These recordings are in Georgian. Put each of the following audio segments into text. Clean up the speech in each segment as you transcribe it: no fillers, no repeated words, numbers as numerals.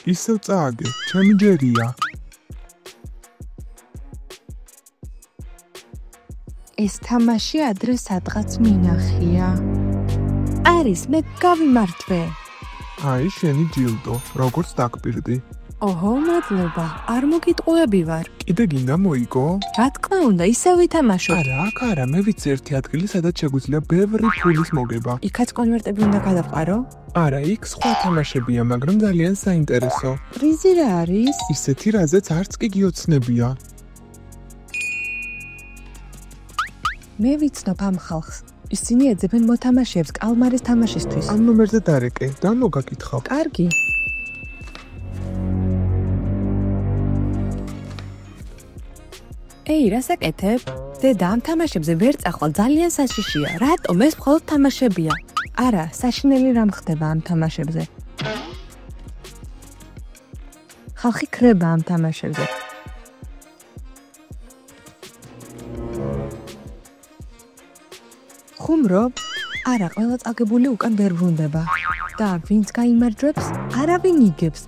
ისევ წააგე, ჩემი ჯერია. ეს თამაში ადრე სადღაც მინახია. არის, მე გავიმართვე. აი, შენი ჯილდო, როგორც დაგპირდი. ოჰო, მადლობა. არ მოგიტყუები ვარ. კიდე გინდა მოიგო? რა თქმა უნდა, ისევ ვითამაშო. არა, მე ვიცი ერთი ადგილი, სადაც შეგვიძლია ბევრი ფულის მოგება. იქაც კონვერტები უნდა გადავყარო? არა, იქ სხვა თამაშებია, მაგრამ ძალიან საინტერესო. პრიზი რა არის? ისეთი, რაზეც არც კი გიოცნებია. მე ვიცნობ ამ ხალხს. ისინი ეძებენ მოთამაშეებს კალმარის თამაშისთვის. ამ ნომერზე დარეკე, და მოგაკითხავ. კარგი. ეი, რა საკეთებ? დედა, ამ თამაშებზე ვერ წახვალ, ძალიან საშიშია. რატომ ეს მხოლოდ თამაშებია? არა, საშინელი რამ ხდება ამ თამაშებზე. ხალხი ქრება ამ თამაშებზე. ხუმრობ? არა, ყველა წაგებული უკან ვერ ბრუნდება. და ვინც გაიმარჯვებს, არავინ იგებს.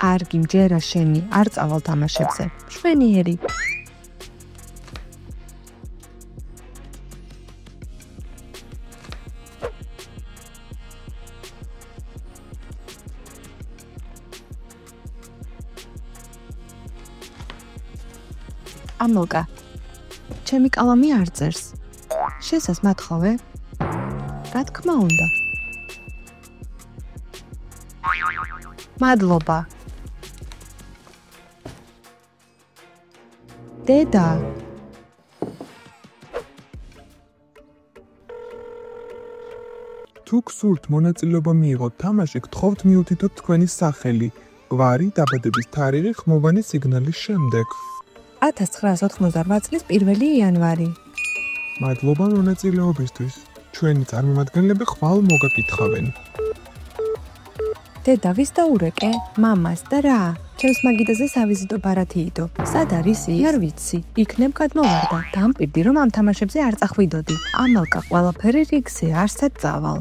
კარგი, მჯერა შენი, არ წავალ თამაშებზე. მშვენიერი. ამელკა, ჩემი კალამი არ წერს. შესას მათხოვე? რა თქმა უნდა. მადლობა. დედა. თუ გსურთ მონაწილეობა მიიღოთ თამაში, გთხოვთ მიუთითოთ თქვენი სახელი, გვარი, დაბადების თარიღი, ხმოვანი სიგნალის შემდეგ. 1988 წლის 1 იანვარი. მადლობა მონაწილეობისთვის. ჩვენი წარმომადგენლები ხვალ მოგაკითხავენ. დედა, ვის დაურეკე? მამას და რა? ჩემს მაგიდაზე სავიზიტო ბარათი იდო. სად არის ის? არ ვიცი. იქნებ გადმოვარდა. დამპირდი რომ ამ თამაშებზე არ წახვიდოდი. ამალკა, ყველაფერი რიგზე, არსად წავალ.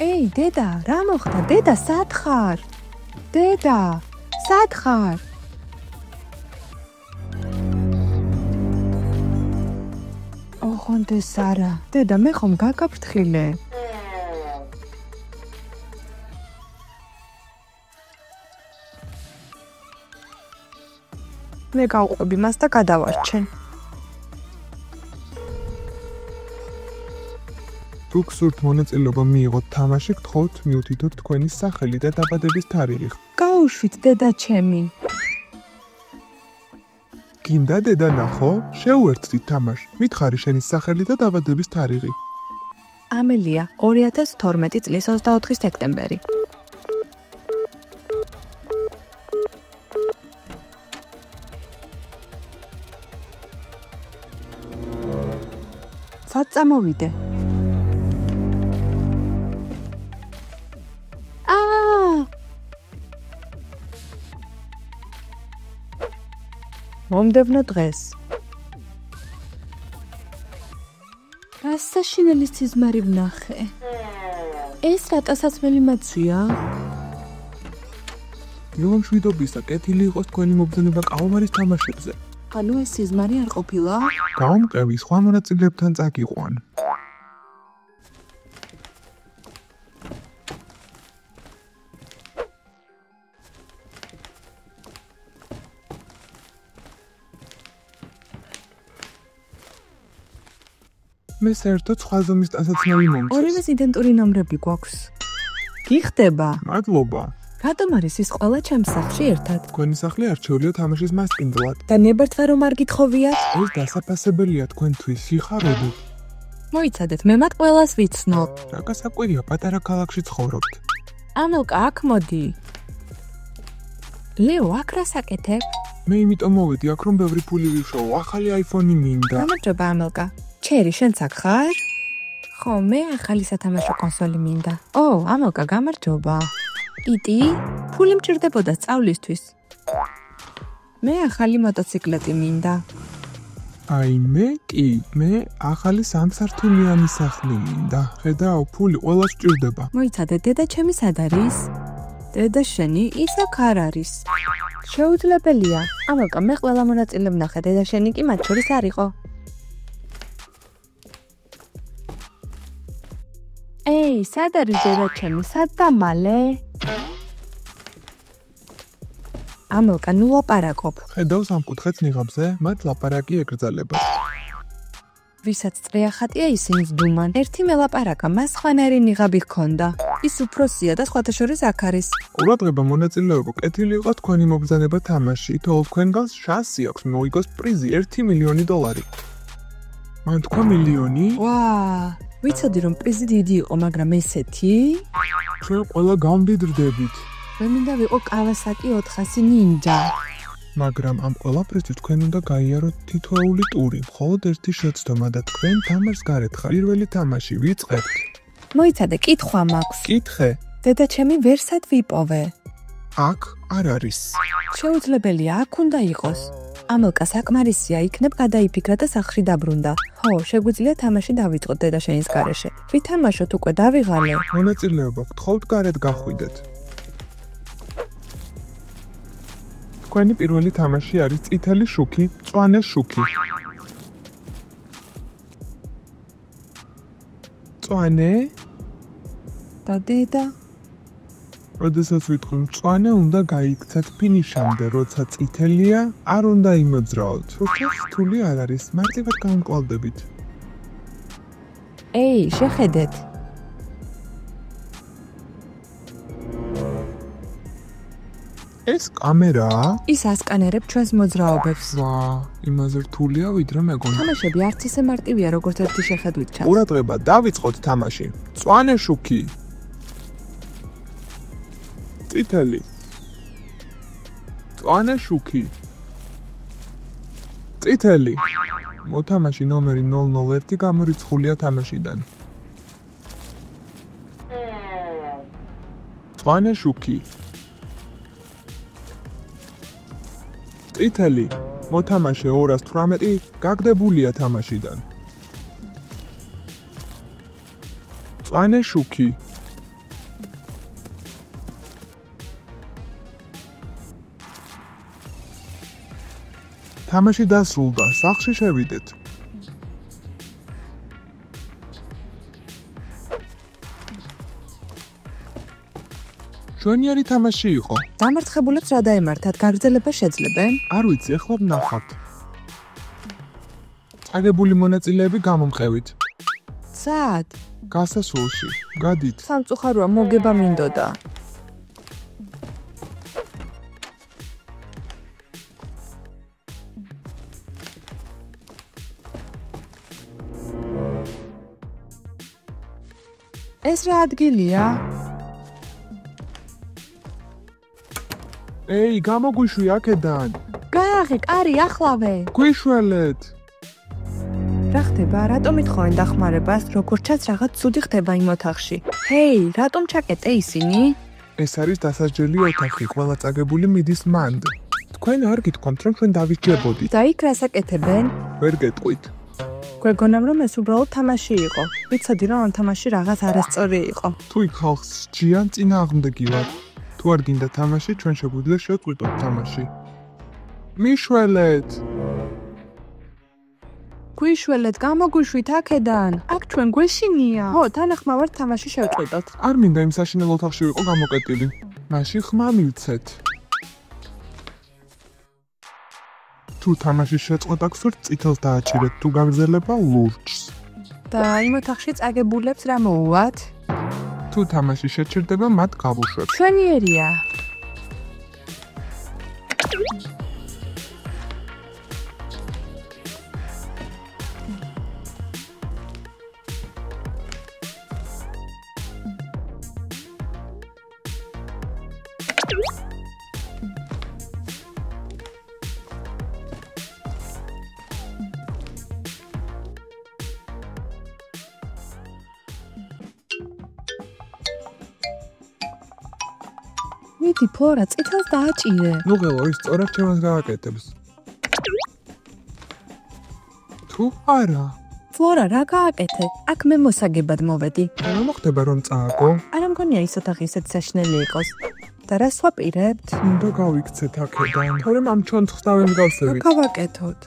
ეი, დედა, რა მოხდა? დედა, სად ხარ? დედა, სად ხარ? ოღონდ ეს არა. დედა, მე ხომ გაგაფრთხილე? მე გავყვები მას და გადავარჩენ. თუ გსურთ მონაწილეობა მიიღოთ თამაში, გთხოვთ მიუთითოთ თქვენი სახელი და დაბადების თარიღი. გაუშვით, დედა ჩემი. გინდა დედა ნახო? შეუერთდით თამაში. მითხარი შენი სახელი და დაბადების თარიღი. ამელია, 2012 წლის 24 სექტემბერი. სად წამოვიდე? მომდევნო დღეს. რა საშინელი სიზმარი ვნახე. ეს რატაცაცმელი მაცვია? მშვიდობისა, კეთილი იყოს თქვენი მობრძანება კალმარის თამაშებზე. ანუ ეს სიზმარი არ ყოფილა? გავამყევი, სხვა მონაწილეებთან წაგიყვან. მე საერთოდ სხვა ზომის ტანსაცმელი მომწონს. ორივეს იდენტური ნომრები გვაქვს. გიხდება. მადლობა. რატომ არის ის ყველა ჩემს სახლში ერთად? თქვენი სახლი არჩეულია თამაშის მასპინძლად. და ნებართვა რომ არ გითხოვიათ? ეს დასაფასებელია თქვენთვის, სიხარული. მოიცადეთ, მე მათ ყველას ვიცნობ. რა გასაკვირია, პატარა ქალაქში ცხოვრობთ. ამელკა, აქ მოდი. ლეო, აქ რა საკეთებ? მე იმიტომ მოვედი აქ, რომ ბევრი ფული ვიშოვო, ახალი iPhone-ი მინდა. გამარჯობა, ამელკა. ჩერი, შენც აქ ხარ? ხო, მე ახალი სათამაშო კონსოლი მინდა. ო, ამელკა, გამარჯობა. იტი, ფული მჭირდებოდა სწავლისთვის. მე ახალი მოტოციკლეტი მინდა. აი მე კი, მე ახალი სამსართულიანი სახლი მინდა. ხედავ, ფული ყველას სჭირდება. მოიცადე, დედა ჩემი სად არის? დედა შენი ის აქ არ არის. შეუძლებელია. ამელკა, მე ყველა მონაწილე ვნახე, დედა შენი კი მათ შორის არ იყო. ეი, სად არის დედა ჩემი? სად დამალე? ამელკა, ნუ ლაპარაკობ. ხედავ სამკუთხედს ნიღაბზე, მათ ლაპარაკი ეკრძალება. ვისაც წრეა ხატია ისინი ძდუმან. ერთი მელაპარაკა, მას სხვანაირი ნიღაბი ჰქონდა. ის უფროსია და სხვათა შორის აქ არის. ყურადღება მონაწილეობა, კეთილი იყო თქვენი მობრძანება თამაში, თორე თქვენ გავს შანსი აქვს მოიგოს პრიზი $1 მილიონი. მან თქვა მილიონი? ვა, ვიცოდი რომ პრიზი დიდი იყო, მაგრამ ესეთი? ჩვენ ყველა გამდიდრდებით. მე მინდა ვიყო კავასაკი 400 ნინჯა. მაგრამ ამ ყველაფრისთვის თქვენ უნდა გაიაროთ თითოეული ტური, მხოლოდ ერთი შეცდომა და თქვენ თამაშს გარეთ ხარ. პირველი თამაში ვიწყებთ. მოიცადე, კითხვა მაქვს. კითხე. დედა ჩემი ვერსად ვიპოვე. აქ არ არის. შეუძლებელია, აქ უნდა იყოს. ამელკა საკმარისია, იქნებ გადაიფიქრა და სახლში დაბრუნდა. ხო, შეგვიძლია თამაში დავიწყოთ დედა შენის გარეშე. ვითამაშოთ უკვე დავიღალე. მონაწილეობა გთხოვთ გარეთ გახვიდეთ. თქვენი პირველი თამაში არის წითელი შუქი, მწვანე შუქი. მწვანე და დედა როდესაც ვიტყვი მწვანე უნდა გაიქცეთ ფინიშამდე, როცა წითელია არ უნდა იმოძრაოთ. როცა რთული არ არის, მარტივად გამკლავდებით. ეი, შეხედეთ. ეს კამერაა? ის ასკანერებ ჩვენს მოძრაობებს. ვა, იმაზე რთულია ვიდრე მეგონა. თამაშები არც ისე მარტივია, როგორც ერთი შეხედვით ჩანს. ყურადღება, დავიწყოთ თამაში. მწვანე შუქი. წითელი. მწვანე შუქი. წითელი. მოთამაშე ნომერი 001 გამორიცხულია თამაშიდან. მწვანე შუქი. წითელი. მოთამაშე 218 გაგდებულია თამაშიდან. მწვანე შუქი. თამაში დასრულდა, სახლში შევიდეთ. შვენიერი თამაში იყო. დამარცხებულებს რა დაემართათ? გაგრძელება შეძლებენ? არ ვიცი, ეხლა ვნახავთ. წაგებული მონაწილეები გამომყევით. სად? გასასვლელში. გადით. სამწუხაროა, მოგება მინდოდა. ეს რა ადგილია? ეი, გამოგვიშვი აქედან. გააღე, კარი ახლავე. გვიშველეთ. რა ხდება? რატომ ითხოვენ დახმარებას? როგორც ჩანს, რაღაც ცუდი ხდება იმ ოთახში. ჰეი, რატომ ჩაკეტე ისინი? ეს არის დასასჯელი ოთახი, ყველა წაგებული მიდის მანდ. თქვენ არ გითქვამთ, რომ ჩვენ დავისჯებოდით. და იქ რას აკეთებენ? ვერ გეტყვით. გვეგონამ, რომ ეს უბრალოდ თამაში იყო. ვიცოდი, რომ ამ თამაში რაღაც არასწორი იყო. თუ იქ ხალხს სჯიან, წინააღმდეგი ვარ. თუ არ გინდა თამაში, ჩვენ შეგვიძლია შევწყვიტოთ თამაში. მიშველეთ. გვიშველეთ, გამოგვიშვით აქედან. აქ ჩვენ გვეშინია. ხო, თანახმავართ თამაში შევწყვიტოთ. არ მინდა იმ საშინელ ოთახში ვიყო გამოკეტილი. მაშინ ხმა მივცეთ. თუ თამაშის შეწყვეტა გსურთ, წითელს დააჭირეთ, თუ გაგრძელება ლურჯს. და იმ ოთახში წაგებულებს რა მოუვათ? თუ თამაში შეჩერდება, მათ გავუშვებ. ჩვენიერია. მიდი ფლორა წითელს დააჭირე. ნუ ღელო ის სწორად ჩემს გააკეთებს. თუ არა, ფლორა რა გააკეთე? აქ მე მოსაგებად მოვედი. რა მოხდება რომ წააგო? არა მგონია ის ოთახი ისეთ საშნელი იყოს. და რა სვაპირებთ? უნდა გავიქცეთ აქედან. თორემ ამ ჩონცხს დავემგავსებით. გავაკეთოთ.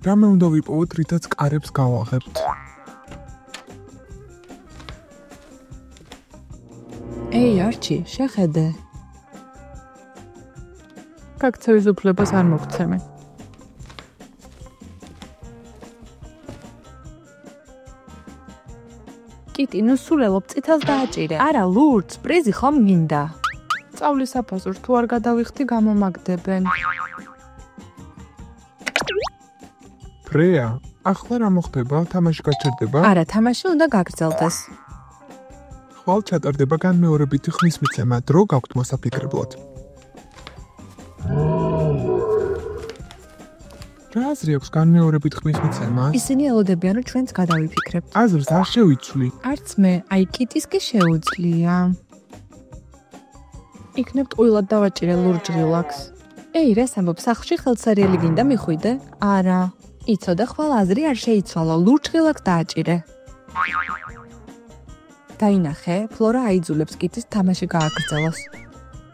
რამე უნდა ვიპოვოთ, რითაც კარებს გავაღებთ. ეი არჩი, შეხედე. გაქცევის უფლებას არ მოგცემე. კიტი, ნუ სულელობ წითელს დააჭირე. არა, ლურჯს, პრიზი ხომ გინდა? სწავლის საფასურს თუ არ გადავიხდი, გამომაგდებენ. ფრეა, ახლა რა მოხდება? თამაში გაჩერდება? არა, თამაში უნდა გაგრძელდეს. ხვალ ჩატარდება განმეორებითი ხმის მიცემა, დრო გაქვთ მოსაფიქრებლად. რა აზრი აქვს განმეორებით ხმის მიცემას? ისინი ელოდებიან, რომ ჩვენც გადავიფიქრებთ. აზრს არ შევიცვლი. არც მე, აი კიტის კი შეუძლია. იქნებ ტყუილად დავაჭირე ლურჯ რილაქს. ეი, რას ამბობ, სახლში ხელსერიალი გინდა მიხვიდე? არა. იცოდე, ხვალ აზრი არ შეიცვალო, ლურჯ რილაქს დააჭირე. დაინახე, ფლორა აიძულებს კიტის თამაში გააგრძელოს.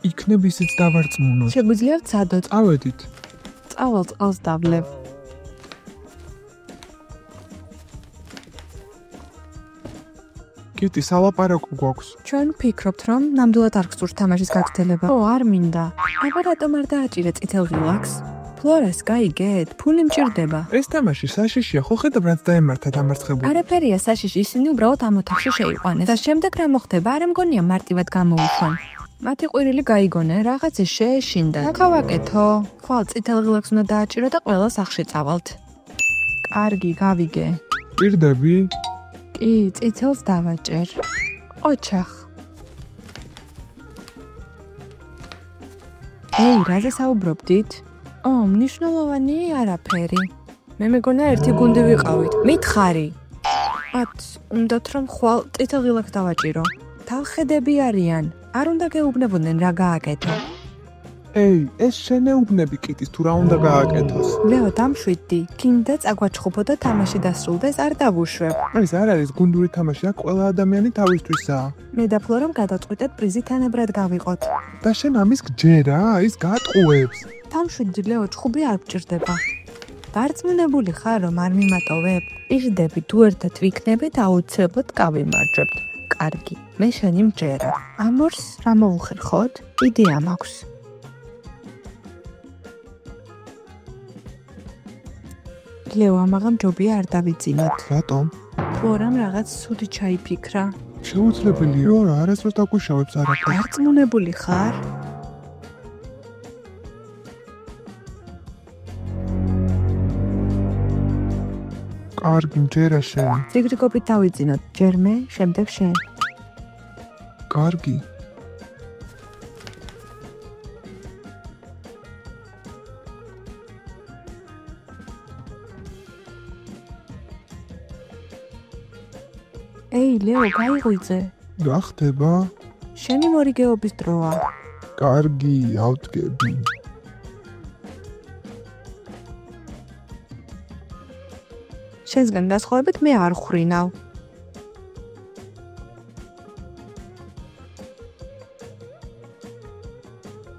იქნებ ისიც დავარწმუნოთ. შეგვიძლია ვცადოთ. წავედით. წავალ წყალს დავლევ. კიტი, სალაპარაკო გვაქვს. ჩვენ ვფიქრობთ, რომ ნამდვილად არ გსურს თამაშის გაგრძელება. ო, არ მინდა. აბა რატომ არ დააჭირე წითელ რილაქს? ფლორას გაიგეთ, ფული მჭირდება. ეს თამაში საშიშია, ხო ხედავ რაც დაემართა დამარცხებული. არაფერია საშიში, ისინი უბრალოდ ამ ოთახში შეიყვანეს. და შემდეგ რა მოხდება? არა მგონია მარტივად გამოვიშვან. მათი ყვირილი გაიგონე, რაღაცის შეეშინდა. რა გავაკეთო? ხვალ წითელ რილაქს უნდა დააჭირო და ყველა სახლში წავალთ. კარგი, გავიგე. პირდები? კი, წითელს დავაჭერ. ოჩახ. ეი, რაზე საუბრობდით? ო, მნიშვნელოვანი არაფერი. მე მეგონა ერთი გუნდი ვიყავით. მითხარი. ათ, უნდათ რომ ხვალ წითელ რილაქს დავაჭირო. თავხედები არიან. არ უნდა გეუბნებოდნენ რა გააკეთო. ეი, ეს შენეუბნები კიტის თუ რა უნდა გააკეთოს. ლეო, დამშვიდდი. გინდა წაგვაჩხუბო და თამაში დასრულდეს, არ დავუშვებ. ეს არ არის გუნდური თამაში, აქ ყველა ადამიანი თავისთვისაა. მე და ფლორამ გადავწყვიტეთ პრიზი თანაბრად გავიყოთ. და შენ ამის გჯერა, ის გაატყუებს. დამშვიდდი, ლეო, ჩხუბი არ გჭირდება. დარწმუნებული ხარ, რომ არ მიმატოვებ? პირდები, თუ ერთად ვიქნებით, აუცილებლად გავიმარჯვებთ. კარგი, მე შენი მჯერა. ამორს რა მოუხერხოთ? იდეა მაქვს. ლეო, ამაღამ ჯობია არ დავიძინოთ. რატომ? ფლორამ რაღაც ცუდი ჩაიფიქრა. შეუძლებელია, რომ არასდროს დაგვიშავებს არაფერს. დარწმუნებული ხარ? კარგი, მჯერა შენ. ზიგრიგობით დავიძინოთ. ჯერ მე, შემდეგ შენ. კარგი. ეი, ლეო, გაიღვიძე. რა ხდება? შენი მორიგეობის დროა. კარგი, ავდგები. შენსგან დასხოვებით მე არ ხრინავ.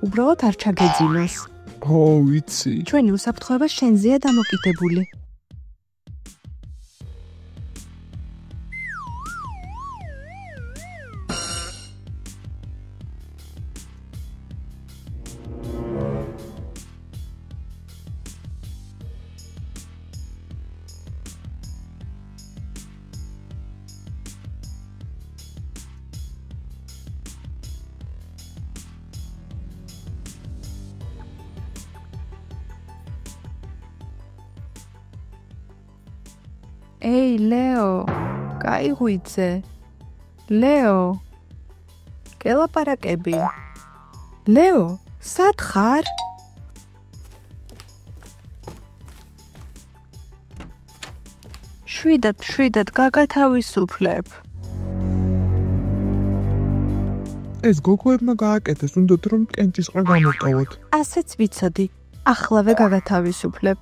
უბრალოდ არ ჩაგეძინოს. ო, ვიცი. ჩვენი უსაფრთხოება შენზეა დამოკიდებული. Ei, Leo, გაიღვიძე. Leo, გელაპარაკები. Leo, სად ხარ? შვიდად გაგათავისუფლებ. ეს გოგოებმა გააკეთეს, უნდათ რომ კენჭისყრა გამოვტოვოთ. ასეც ვიცოდი. ახლავე გაგათავისუფლებ.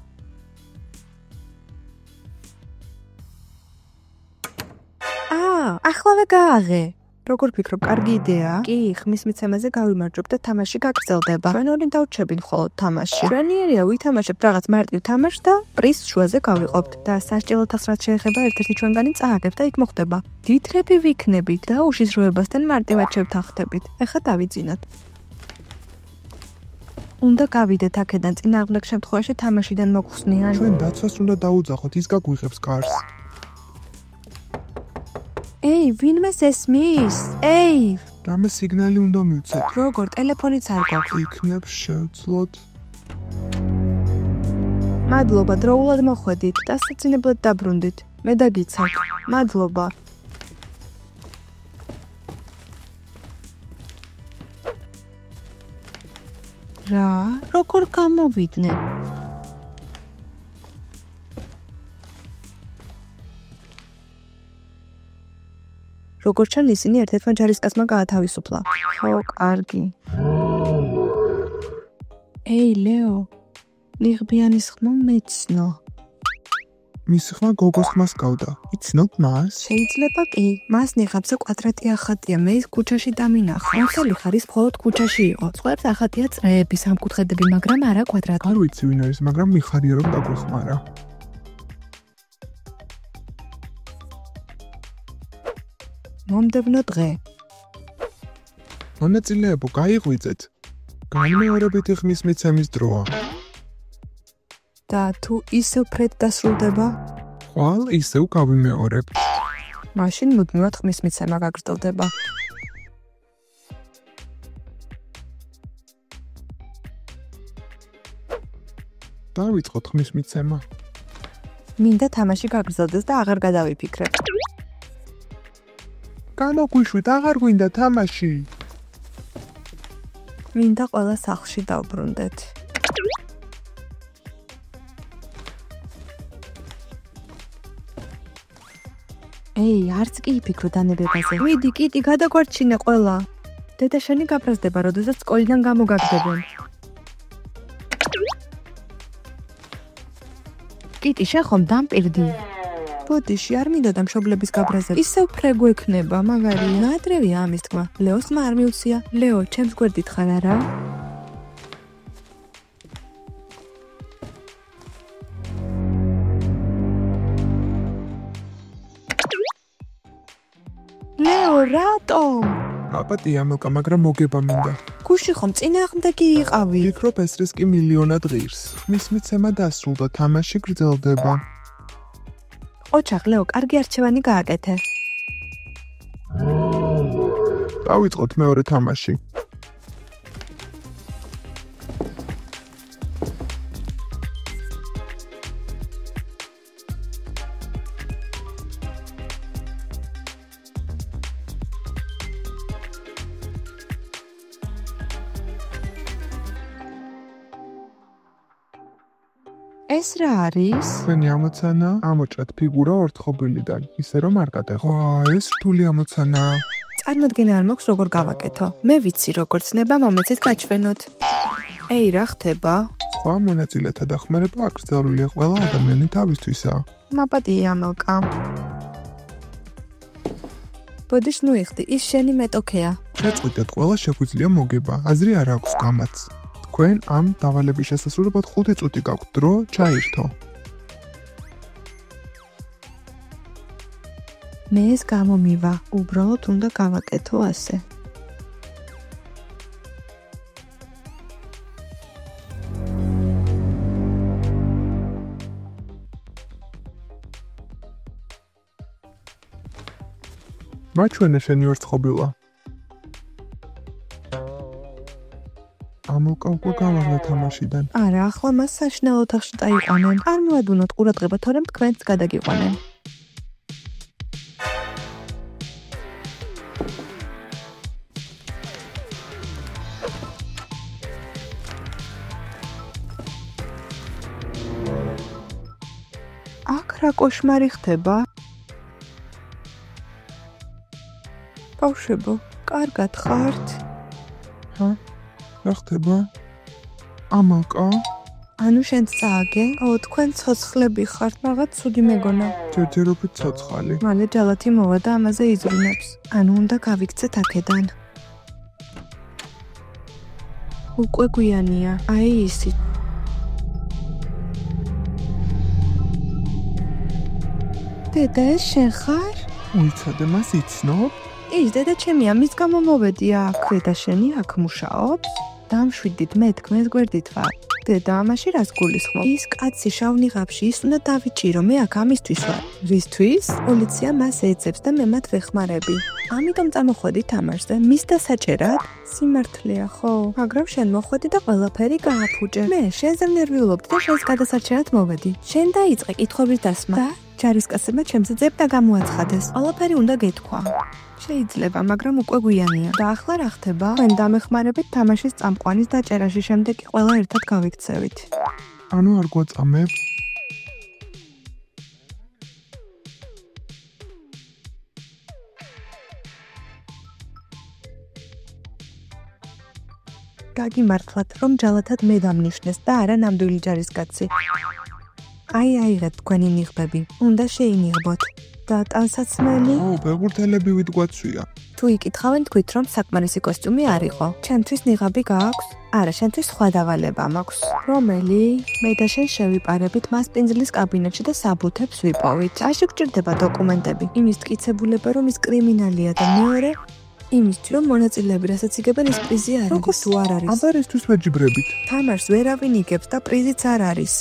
ახლავე გააღე. როგორ ფიქრობ, კარგი იდეაა? კი, ხმის მიცემაზე გავიმარჯვებ და თამაში გაგრძელდება. ჩვენ ორი დავჩებით მხოლოდ თამაში. ჩვენიერია ვითამაშებთ რაღაც მარტივ თამაშს და პრიზს შუაზე გავიყოფთ და სასჯელო თასს რაც შეეხება ერთ-ერთი ჩვენგანი წააგებ და იქ მოხდება. დიდრები ვიქნებით და უშიშროებასთან მარტივად შევთანხმდებით. ეხლა დავიძინოთ. უნდა გავიდეთ აქედან, წინააღმდეგ შემთხვევაში თამაშიდან მოგვხსნიან. ჩვენ დაცვას უნდა დაუძახოთ, ის გაგვიღებს კარს. Ei, ვინმე ესმის? Ei, რამე სიგნალი უნდა მივცეთ. როგორ ტელეფონიც არ გვაქვს. იქნებ შევძლოთ. მადლობა, დროულად მოხვედით და საცინებლად დაბრუნდით. მე დაგიცავთ. მადლობა. რა? როგორ გამოვიდნენ? როგორც ჩან ისინი ერთ-ერთმა ჯარისკაცმა გაათავისუფლა. ხო, კარგი. Ei, Leo, ნიღბიანის ხმა მეცნო. მისი ხმა გოგოს ხმას გავდა. იცნობ მას? შეიძლება კი. მას ნიღაბზე კვადრატი ახატია, მე ის ქუჩაში დამინახა. ახალი ხარის მხოლოდ ქუჩაში იყო. სხვაებს ახატია წრეები, სამკუთხედები, მაგრამ არა კვადრატი. არ ვიცი ვინ არის, მაგრამ მიხარია რომ დაგვეხმარა. მომდევნო დღე. მონაწილეებო, გაიღვიძეთ. განმეორებითი ხმის მიცემის დროა. და თუ ისევ ფრედ დასრულდება, ხვალ ისევ გავიმეორებთ. მაშინ მუდმივად ხმის მიცემა გაგრძელდება. დავიწყოთ ხმის მიცემა. მინდა თამაში გაგრძელდეს და აღარ გადავიფიქრებ. გამოგვიშვით, აღარ გვინდა თამაში. მინდა ყველა სახლში დავბრუნდეთ. Ei, არც კი იფიქრო დანებებაზე. ვიდი, კიტი, გადაგვარჩინე ყველა. დედა შენი გაფრაზდება, როდესაც სკოლიდან გამოგაგდებენ. კიტი, შენ ხომ დამპირდი? ბოდიში, არ მინდოდა მშობლების გაბრაზება. ისევ ფრეგო ექნება, მაგარი. ნაადრევია ამის თქმა. ლეოსმა არ მიუცია. ლეო, ჩემს გვერდით ხარ არა? ლეო, რატომ? აპატია მოკა, მაგრამ მოგება მინდა. გუში ხომ წინააღმდეგი იყავი? ვფიქრობ ეს რისკი მილიონად ღირს. ხმის მიცემა დასრულდა, თამაში გრძელდება. ოჩახ, ლეო, კარგი არჩევანი გააკეთე. დავიწყოთ მეორე თამაში. ეს რა არის? ჩვენი ამოცანა ამოჭრათ ფიგურა ორთხოვილიდან, ისე რომ არ გადაიღო. ეს რთული ამოცანაა. წარმოდგენა არ მაქვს როგორ გავაკეთო. მე ვიცი როგორ ცნება, მომეცეთ გაჩვენოთ. Ei, რა ხდება? სხვა მონაწილეთა დახმარება აკრძალულია ყველა ადამიანი თავისთვისაა. მაპატია მელკა. ბოდიშ ნუიხდი, ის შენი მეტოქეა. შეწყვიტეთ, ყველა შეგვიძლია მოგება, აზრი არ აქვს გამაც. თქვენ ამ დავალების შესასრულებლად 5 წუთი გაქვთ დრო, ჩაირთო. მე ეს გამომივა, უბრალოდ უნდა გავაკეთო ასე. მაჩვენე შენი ორთხოვილა. ამოკა უკვე გავაღდა თამაშიდან. არა, ახლა მას საშინაო ოთახში წაიყვანენ. არ მივადუნოთ ყურადღება, თორემ თქვენც გადაგიყვანენ. რა კოშმარი ხდება? ბავშვებო, კარგად ხართ? რა ხდება? ამალკა? ანუ შენც წააგე? თქვენ ცოცხლები ხართ, რაღაც ცუდი მეგონა. ჯერჯერობით ცოცხალი. მალე ჯალათი მოვა და ამაზე იზრუნებს. ანუ უნდა გავიქცეთ აქედან. უკვე გვიანია, აი ისი. დედა, ეს შენ ხარ? მოიცადე მას იცნობ? ის დედა ჩემია, მის გამო მოვედი აქ. დედა შენი აქ მუშაობს? დამშვიდით, მე თქმეს გვერდით ვარ. დედა, ამაში რას გულისხმობ? ის კაცი შავ ნიღაბში, ის უნდა დავიჭირო, მე აქ ამისთვის ვარ. რისთვის? პოლიცია მას ეძებს და მე მათ ვეხმარები. ამიტომ წამოხვედი თამაშზე, მის დასაჭერად? სიმართლეა, ხო? მაგრამ შენ მოხვედი და ყველაფერი გააფუჭე. მე შენზე ნერვიულობდი და შენს გადასაჭერად მოვედი. შენ დაიწყე კითხვების დასმა და ჯარისკაცებმა ჩემზე ძებ და გამოაცხადეს. ყველაფერი უნდა გეთქვა. შეიძლება, მაგრამ უკვე გვიანია. და ახლა რა ხდება? თქვენ დამეხმარებით თამაშის წამყვანის დაჭერაში, შემდეგ კი ყველა ერთად გავიქცევით. ანუ არ გვაწამებ? გაგიმართლათ, რომ ჯალათად მე დამნიშნეს და არა ნამდვილი ჯარისკაცი. აი აიღეთ თქვენი ნიღბები. უნდა შეინიღბოთ. და ტანსაცმელი? ფეხბურთელები ვით გვაცვია. თუ იკითხავენ თქვით რომ საკმარისი კოსტიუმი არ იყო. ჩემთვის ნიღაბი გააქვს? არა, შენთვის სხვა დავალება მაქვს. რომელი? მე და შენ შევიპარებით მას პინძლის კაბინეტში და საბუთებს ვიპოვით. აში გჭირდება დოკუმენტები. იმის მტკიცებულება რომ ის კრიმინალია და მეორე იმისთვის რომ მონაწილეები რასაც იგებენ ის პრიზი არ არის. თუ არ არის. აბა რისთვის ვეჯიბრებით? თამაშს ვერავინ იგებს და პრიზიც არ არის.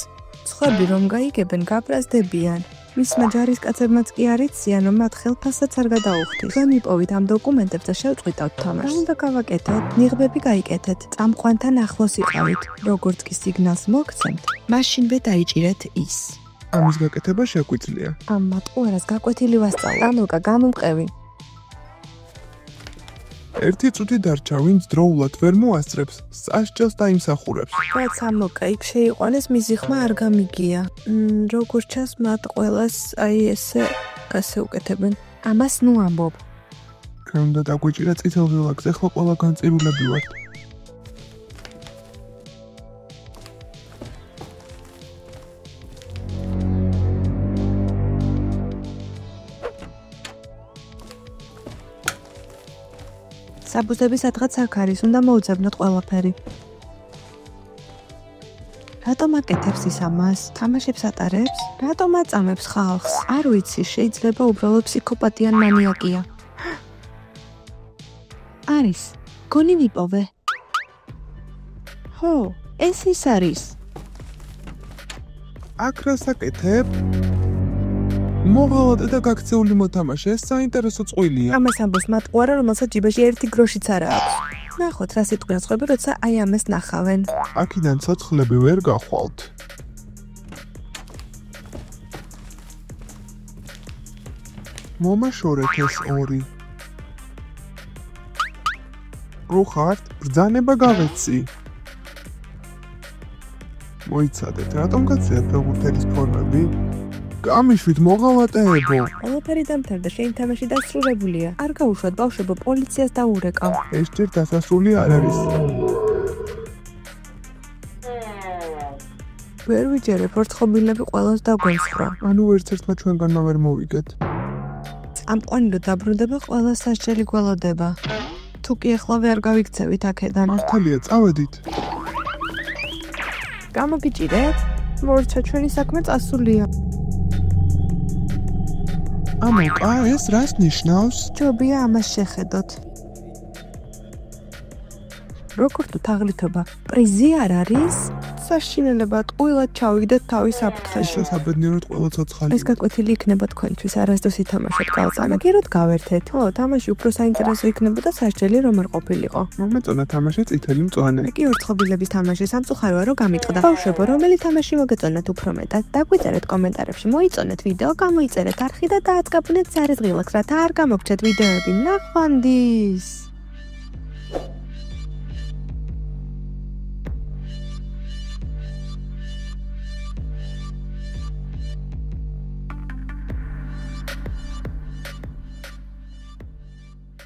სხვები რომ გაიგებენ გაბრაზდებიან. მისმა ჯარისკაცებმაც კი არ იციან, რომ მათ ხელფასსაც არ გადაუხდით. ჩვენ მიპოვით ამ დოკუმენტებს და შევწყვიტავთ თამაშს. რა უნდა გავაკეთოთ? ნიღბები გაიკეთეთ. წამყვანთან ახლოს იყავით. როგორც კი სიგნალს მოგცემთ, მაშინვე დაიჭირეთ ის. ამის გაკეთება შეგვიძლია. ამ მატყუარას გაკვეთილი ვასწავლე. ამილკა, გამომყევი. ერთი წუთი დარჩა, ვინც დროულად ვერ მოასწრებს, სასჯელს დაიმსახურებს. რაც ამილკა, იქ შეიყვანეს მისი ხმა არ გამიგია. როგორც ჩანს, მათ ყველას აი ესე გასეუკეთებენ. ამას ნუ ამბობ. ჩვენ უნდა დაგვიჭირა წითელ ღილაკზე, ხო ყველა განწირულები ვართ. საბუთები სადღაც აქ არის, უნდა მოუძებნოთ ყველაფერი. რატომ აკეთებს ის ამას? თამაშებს ატარებს? რატომ აწამებს ხალხს? არ ვიცი, შეიძლება უბრალოდ ფსიქოპატიან მანიაკია. არის. გონი ვიპოვე. ხო, ეს ის არის. აქ რას აკეთებ? მოღალატე და გაქცეული მოთამაშე, ეს საინტერესო წყვილია. ამას ამბობს მატყუარა, რომელსაც ჯიბეში ერთი გროშიც არ აქვს. ნახოთ, რა სიტყვიან სხვები, როცა აი ამას ნახავენ. აქედან ცოცხლები ვერ გახვალთ. მომაშორეთ ეს ორი. რო ხართ, ბრძანება გავეცი. მოიცადეთ, რატომ გაციათ ფეხბურთელის ფორმები? გამიშვით მოღალატეებო. ყველაფერი დამთავრდა, შენი თამაში დასრულებულია. არ გაუშვათ ბავშვებო, პოლიციას დაურეკავ. ეს ჯერ დასასრული არ არის. ვერ ვიჯერებ, ორთხობილები ყველას დაგვენცხრა. ანუ ერთ ერთმა ჩვენგანმა ვერ მოვიგეთ. წამყვანი რო დაბრუნდება, ყველა სასჯელი გველოდება. თუ კი ახლავე არ გავიქცევით აქედან. მართალია, წავედით. გამოგიჭირეთ? მორჩა, ჩვენი საქმე წასულია. ამალკა, ეს რას ნიშნავს? ჯობია ამას შეხედოთ. როგორ თუ თაღლითობა, პრიზი არ არის? საშინელებად, ყვილად ჩავიგდეთ თავის საფრთხეში. საბედნიეროდ ყველა ცოცხალი. ეს გაკვეთილი იქნება თქვენთვის, არასდროს ითამაშოთ კალწანა. გეროდ გავერთეთ. ხო, თამაში უფრო საინტერესო იქნებოდა სასჯელი რომ არ ყოფილიყო. მომეწონა თამაში წითელი მწვანე. კი ორთხობილების თამაში სამწუხაროა რომ გამიტყდა. ბავშვებო, რომელი თამაში მოგეწონათ უფრო მეტად? დაგვიწერეთ კომენტარებში, მოიწონეთ ვიდეო, გამოიწერეთ არხი და დააწყაბუნეთ ზარეთ ღილაკს, რათა არ გამოგჩეთ ვიდეოები. ნახვამდის.